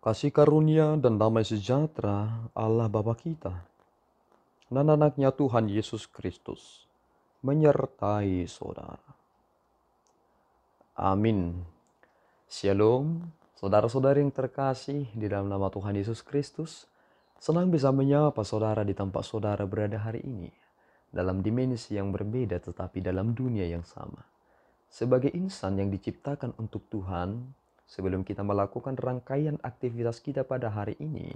Kasih karunia dan damai sejahtera Allah Bapa kita dan anaknya Tuhan Yesus Kristus menyertai saudara. Amin. Shalom, saudara-saudari yang terkasih di dalam nama Tuhan Yesus Kristus. Senang bisa menyapa saudara di tempat saudara berada hari ini. Dalam dimensi yang berbeda tetapi dalam dunia yang sama. Sebagai insan yang diciptakan untuk Tuhan, sebelum kita melakukan rangkaian aktivitas kita pada hari ini,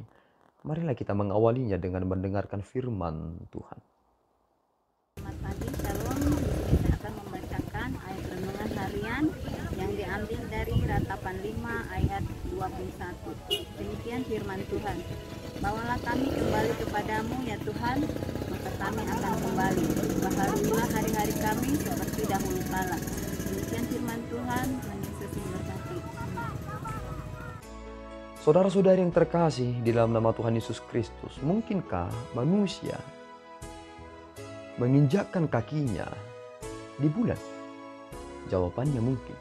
marilah kita mengawalinya dengan mendengarkan firman Tuhan. Selamat pagi, Shalom. Kita akan membacakan ayat renungan harian yang diambil dari Ratapan 5 ayat 21. Demikian firman Tuhan. Bawalah kami kembali kepadamu ya Tuhan, maka kami akan kembali. Baharuilah hari-hari kami seperti dahulu kala. Demikian firman Tuhan, Tuhan Yesus memberkati. Saudara-saudari yang terkasih di dalam nama Tuhan Yesus Kristus, mungkinkah manusia menginjakkan kakinya di bulan? Jawabannya mungkin.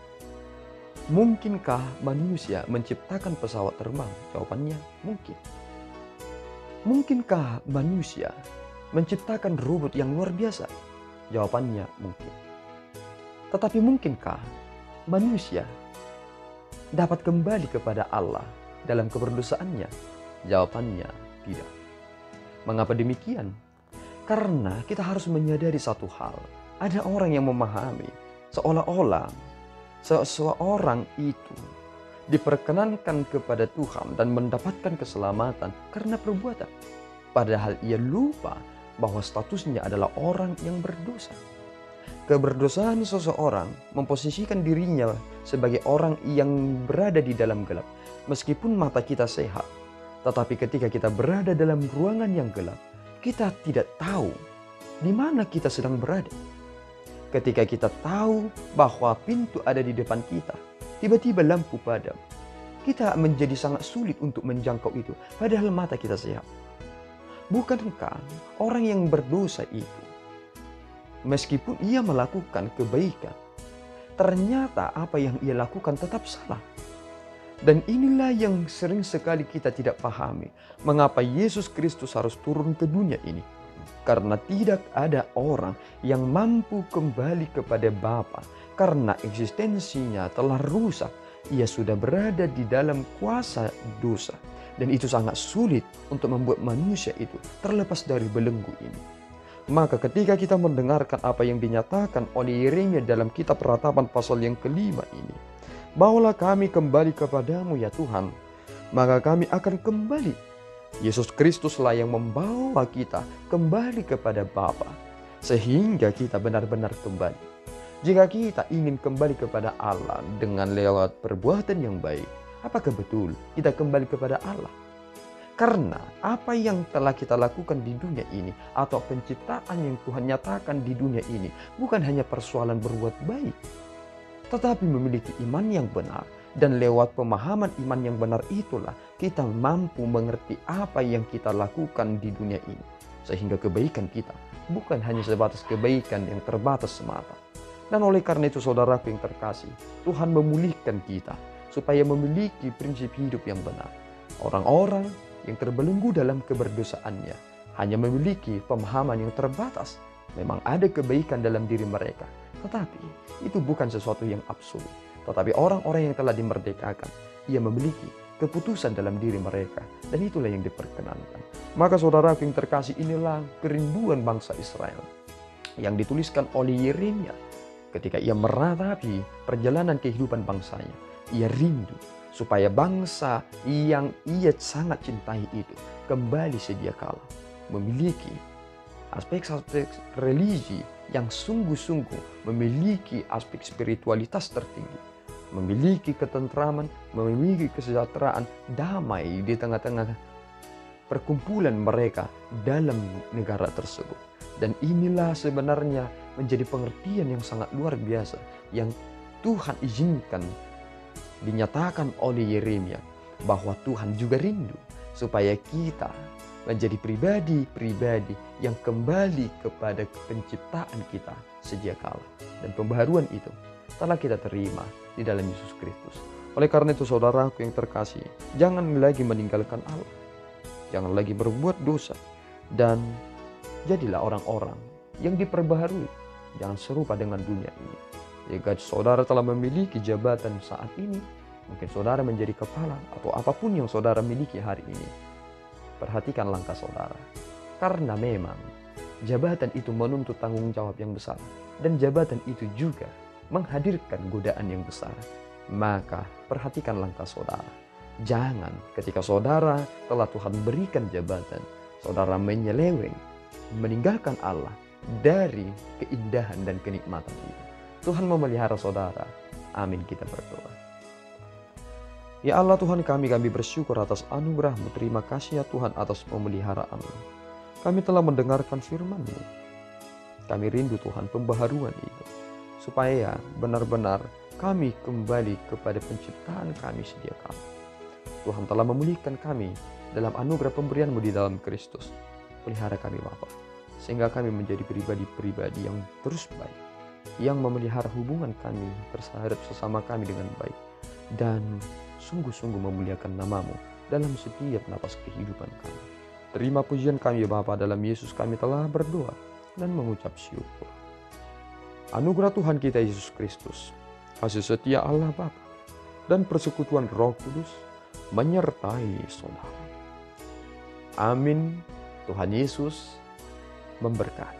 Mungkinkah manusia menciptakan pesawat terbang? Jawabannya mungkin. Mungkinkah manusia menciptakan robot yang luar biasa? Jawabannya mungkin. Tetapi mungkinkah manusia dapat kembali kepada Allah dalam keberdosaannya? Jawabannya tidak. Mengapa demikian? Karena kita harus menyadari satu hal. Ada orang yang memahami seolah-olah seseorang itu diperkenankan kepada Tuhan dan mendapatkan keselamatan karena perbuatan. Padahal ia lupa bahwa statusnya adalah orang yang berdosa. Keberdosaan seseorang memposisikan dirinya sebagai orang yang berada di dalam gelap. Meskipun mata kita sehat, tetapi ketika kita berada dalam ruangan yang gelap, kita tidak tahu di mana kita sedang berada. Ketika kita tahu bahwa pintu ada di depan kita, tiba-tiba lampu padam. Kita menjadi sangat sulit untuk menjangkau itu, padahal mata kita sehat. Bukankah orang yang berdosa itu, meskipun ia melakukan kebaikan, ternyata apa yang ia lakukan tetap salah? Dan inilah yang sering sekali kita tidak pahami. Mengapa Yesus Kristus harus turun ke dunia ini? Karena tidak ada orang yang mampu kembali kepada Bapa. Karena eksistensinya telah rusak. Ia sudah berada di dalam kuasa dosa. Dan itu sangat sulit untuk membuat manusia itu terlepas dari belenggu ini. Maka ketika kita mendengarkan apa yang dinyatakan oleh Yeremia dalam kitab Ratapan pasal yang kelima ini. Bawalah kami kembali kepadamu ya Tuhan, maka kami akan kembali. Yesus Kristuslah yang membawa kita kembali kepada Bapa, sehingga kita benar-benar kembali. Jika kita ingin kembali kepada Allah dengan lewat perbuatan yang baik, apakah betul kita kembali kepada Allah? Karena apa yang telah kita lakukan di dunia ini atau penciptaan yang Tuhan nyatakan di dunia ini bukan hanya persoalan berbuat baik, tetapi memiliki iman yang benar. Dan lewat pemahaman iman yang benar itulah kita mampu mengerti apa yang kita lakukan di dunia ini. Sehingga kebaikan kita bukan hanya sebatas kebaikan yang terbatas semata. Dan oleh karena itu saudaraku yang terkasih, Tuhan memulihkan kita supaya memiliki prinsip hidup yang benar. Orang-orang yang terbelenggu dalam keberdosaannya hanya memiliki pemahaman yang terbatas. Memang ada kebaikan dalam diri mereka, tetapi itu bukan sesuatu yang absolut. Tetapi orang-orang yang telah dimerdekakan, ia memiliki keputusan dalam diri mereka. Dan itulah yang diperkenankan. Maka saudaraku yang terkasih, inilah kerinduan bangsa Israel. Yang dituliskan oleh Yeremia ketika ia meratapi perjalanan kehidupan bangsanya. Ia rindu supaya bangsa yang ia sangat cintai itu kembali sedia kala. Memiliki aspek-aspek religi yang sungguh-sungguh memiliki aspek spiritualitas tertinggi. Memiliki ketentraman, memiliki kesejahteraan, damai di tengah-tengah perkumpulan mereka dalam negara tersebut. Dan inilah sebenarnya menjadi pengertian yang sangat luar biasa yang Tuhan izinkan dinyatakan oleh Yeremia, bahwa Tuhan juga rindu supaya kita menjadi pribadi-pribadi yang kembali kepada penciptaan kita sedia kala. Dan pembaharuan itu telah kita terima di dalam Yesus Kristus. Oleh karena itu saudaraku yang terkasih, jangan lagi meninggalkan Allah. Jangan lagi berbuat dosa. Dan jadilah orang-orang yang diperbaharui. Jangan serupa dengan dunia ini. Jika saudara telah memiliki jabatan saat ini, mungkin saudara menjadi kepala atau apapun yang saudara miliki hari ini, perhatikan langkah saudara. Karena memang jabatan itu menuntut tanggung jawab yang besar. Dan jabatan itu juga menghadirkan godaan yang besar. Maka perhatikan langkah saudara. Jangan ketika saudara telah Tuhan berikan jabatan, saudara menyeleweng, meninggalkan Allah dari keindahan dan kenikmatan itu. Tuhan memelihara saudara. Amin, kita berdoa. Ya Allah Tuhan kami bersyukur atas anugerah-Mu. Terima kasih ya Tuhan atas pemeliharaan-Mu. Kami telah mendengarkan firman-Mu. Kami rindu Tuhan pembaharuan itu. Supaya benar-benar kami kembali kepada penciptaan kami sedia kala. Tuhan telah memulihkan kami dalam anugerah pemberian-Mu di dalam Kristus. Pelihara kami Bapa, sehingga kami menjadi pribadi-pribadi yang terus baik, yang memelihara hubungan kami terhadap sesama kami dengan baik, dan sungguh-sungguh memuliakan nama-Mu dalam setiap napas kehidupan kami. Terima pujian kami Bapa, dalam Yesus kami telah berdoa dan mengucap syukur. Anugerah Tuhan kita Yesus Kristus, kasih setia Allah Bapa, dan persekutuan Roh Kudus menyertai saudara. Amin. Tuhan Yesus memberkati.